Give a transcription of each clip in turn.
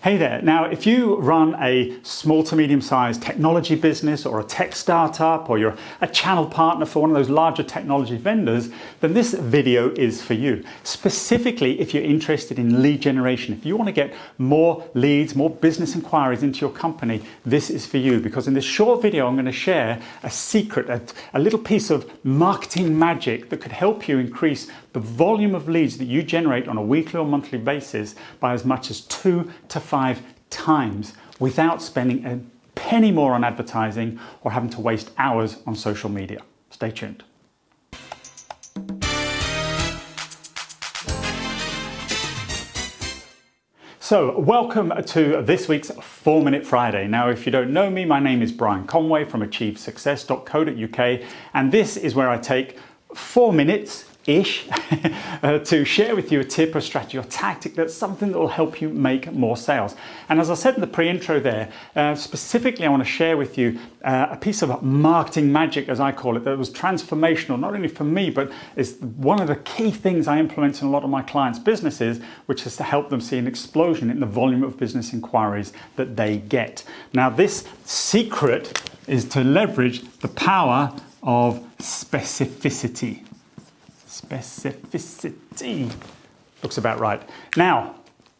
Hey there. Now, if you run a small to medium-sized technology business or a tech startup, or you're a channel partner for one of those larger technology vendors, then this video is for you. Specifically, if you're interested in lead generation, if you want to get more leads, more business inquiries into your company, this is for you. Because in this short video, I'm going to share a secret, a little piece of marketing magic that could help you increase the volume of leads that you generate on a weekly or monthly basis by as much as 2 to 5 times without spending a penny more on advertising or having to waste hours on social media. Stay tuned. So, welcome to this week's 4-Minute Friday. Now, if you don't know me, my name is Brian Conway from 𝗧𝗘𝗖𝗛𝗀𝗀, and this is where I take 4 minutes to share with you a tip or strategy or tactic that's something that will help you make more sales. And as I said in the pre-intro there, specifically I want to share with you a piece of marketing magic, as I call it, that was transformational, not only for me, but is one of the key things I implement in a lot of my clients' businesses, which is to help them see an explosion in the volume of business inquiries that they get. Now, this secret is to leverage the power of specificity. Specificity. Looks about right. Now,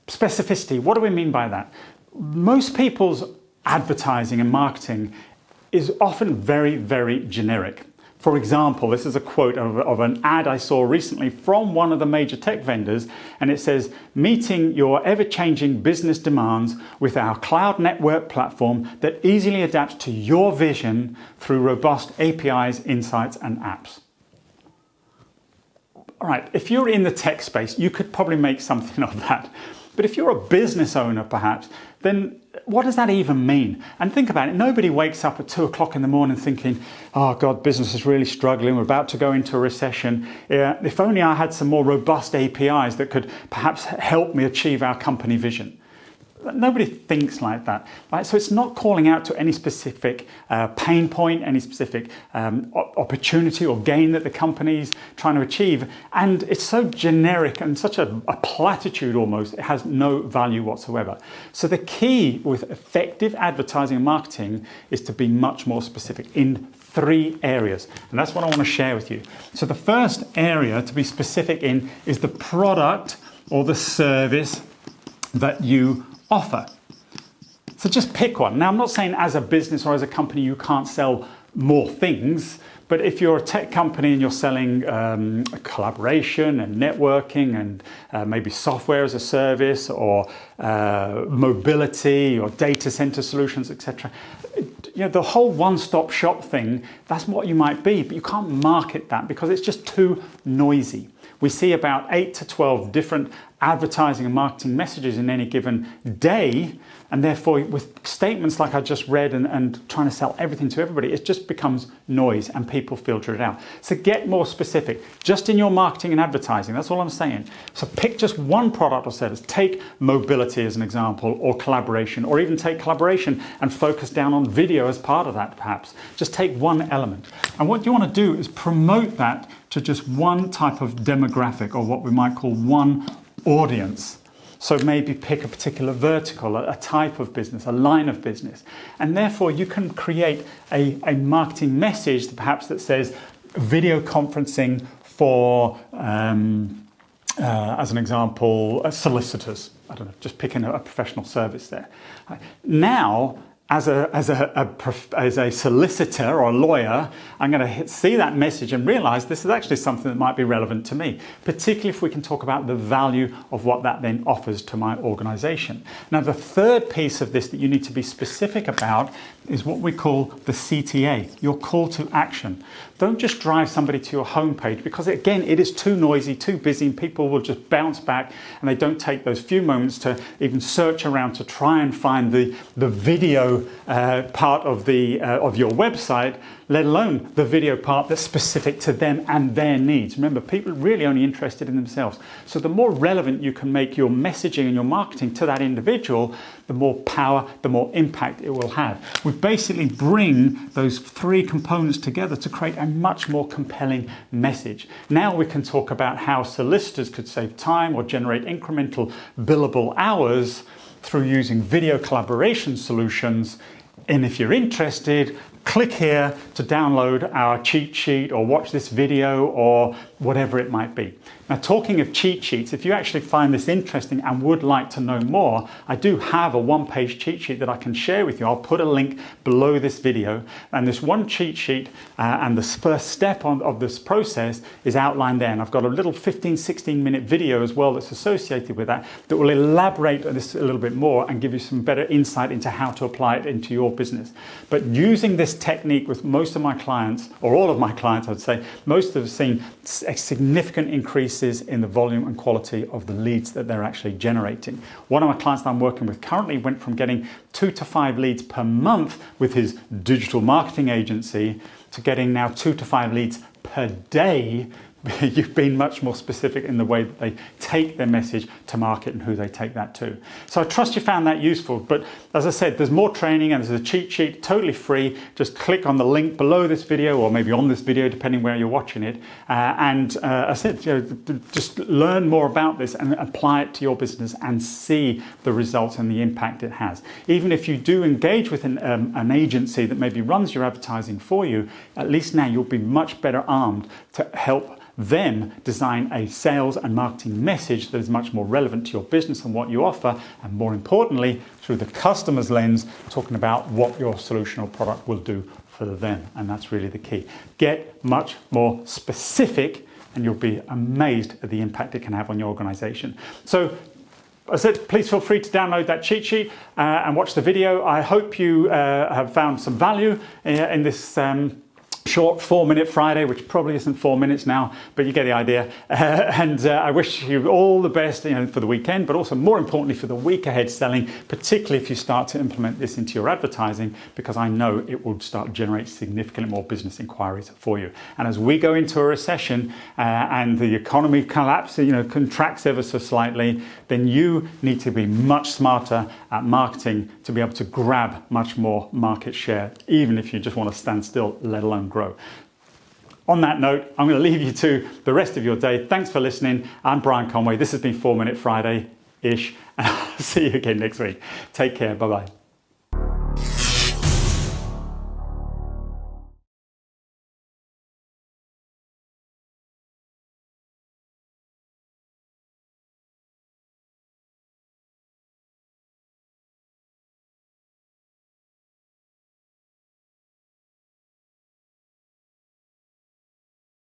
specificity, what do we mean by that? Most people's advertising and marketing is often very, very generic. For example, this is a quote of an ad I saw recently from one of the major tech vendors, and it says, "Meeting your ever-changing business demands with our cloud network platform that easily adapts to your vision through robust APIs, insights, and apps." All right, if you're in the tech space, you could probably make something of that. But if you're a business owner, perhaps, then what does that even mean? And think about it, nobody wakes up at 2 o'clock in the morning thinking, oh God, business is really struggling, we're about to go into a recession. If only I had some more robust APIs that could perhaps help me achieve our company vision. Nobody thinks like that, right? So it's not calling out to any specific pain point, any specific opportunity or gain that the company's trying to achieve. And it's so generic and such a platitude almost, it has no value whatsoever. So the key with effective advertising and marketing is to be much more specific in 3 areas. And that's what I want to share with you. So the first area to be specific in is the product or the service that you offer. So just pick one. Now, I'm not saying as a business or as a company you can't sell more things, but if you're a tech company and you're selling collaboration and networking and maybe software as a service or mobility or data center solutions, etc., you know, the whole one-stop shop thing, that's what you might be, but you can't market that because it's just too noisy. We see about 8 to 12 different advertising and marketing messages in any given day, and therefore with statements like I just read and trying to sell everything to everybody, it just becomes noise and people filter it out. So get more specific, just in your marketing and advertising, that's all I'm saying. So pick just one product or service. Take mobility as an example, or collaboration, or even take collaboration and focus down on video as part of that perhaps. Just take one element. And what you want to do is promote that to just one type of demographic, or what we might call one audience. So maybe pick a particular vertical, a type of business, a line of business. And therefore you can create a marketing message perhaps that says video conferencing for, as an example, solicitors. I don't know, just picking a professional service there. Now, as a solicitor or a lawyer, I'm going to see that message and realize this is actually something that might be relevant to me, particularly if we can talk about the value of what that then offers to my organization. Now, the third piece of this that you need to be specific about is what we call the CTA, your call to action. Don't just drive somebody to your homepage, because again, it is too noisy, too busy, and people will just bounce back and they don't take those few moments to even search around to try and find the video part of your website, let alone the video part that's specific to them and their needs. Remember, people are really only interested in themselves. So the more relevant you can make your messaging and your marketing to that individual, the more power, the more impact it will have. We basically bring those 3 components together to create a much more compelling message. Now we can talk about how solicitors could save time or generate incremental billable hours through using video collaboration solutions. And if you're interested, click here to download our cheat sheet or watch this video or whatever it might be. Now, talking of cheat sheets, if you actually find this interesting and would like to know more, I do have a one-page cheat sheet that I can share with you. I'll put a link below this video, and this one cheat sheet and the first step of this process is outlined there. And I've got a little 15-16-minute video as well that's associated with that will elaborate on this a little bit more and give you some better insight into how to apply it into your business. But using this technique with most of my clients, or all of my clients, I'd say, most have seen significant increases in the volume and quality of the leads that they're actually generating. One of my clients that I'm working with currently went from getting 2 to 5 leads per month with his digital marketing agency to getting now 2 to 5 leads per day. You've been much more specific in the way that they take their message to market and who they take that to. So I trust you found that useful. But as I said, there's more training and there's a cheat sheet, totally free. Just click on the link below this video or maybe on this video, depending where you're watching it. As I said, just learn more about this and apply it to your business and see the results and the impact it has. Even if you do engage with an agency that maybe runs your advertising for you, at least now you'll be much better armed to help them design a sales and marketing message that is much more relevant to your business and what you offer, and more importantly, through the customer's lens, talking about what your solution or product will do for them. And that's really the key. Get much more specific and you'll be amazed at the impact it can have on your organization. So, as I said, please feel free to download that cheat sheet and watch the video. I hope you have found some value in this short 4-minute Friday, which probably isn't 4 minutes now, but you get the idea. I wish you all the best, for the weekend, but also more importantly for the week ahead selling, particularly if you start to implement this into your advertising, because I know it will start to generate significantly more business inquiries for you. And as we go into a recession and the economy collapses, contracts ever so slightly, then you need to be much smarter at marketing to be able to grab much more market share, even if you just want to stand still, let alone grow. On that note, I'm going to leave you to the rest of your day. Thanks for listening. I'm Brian Conway. This has been 4 Minute Friday-ish. And I'll see you again next week. Take care. Bye-bye.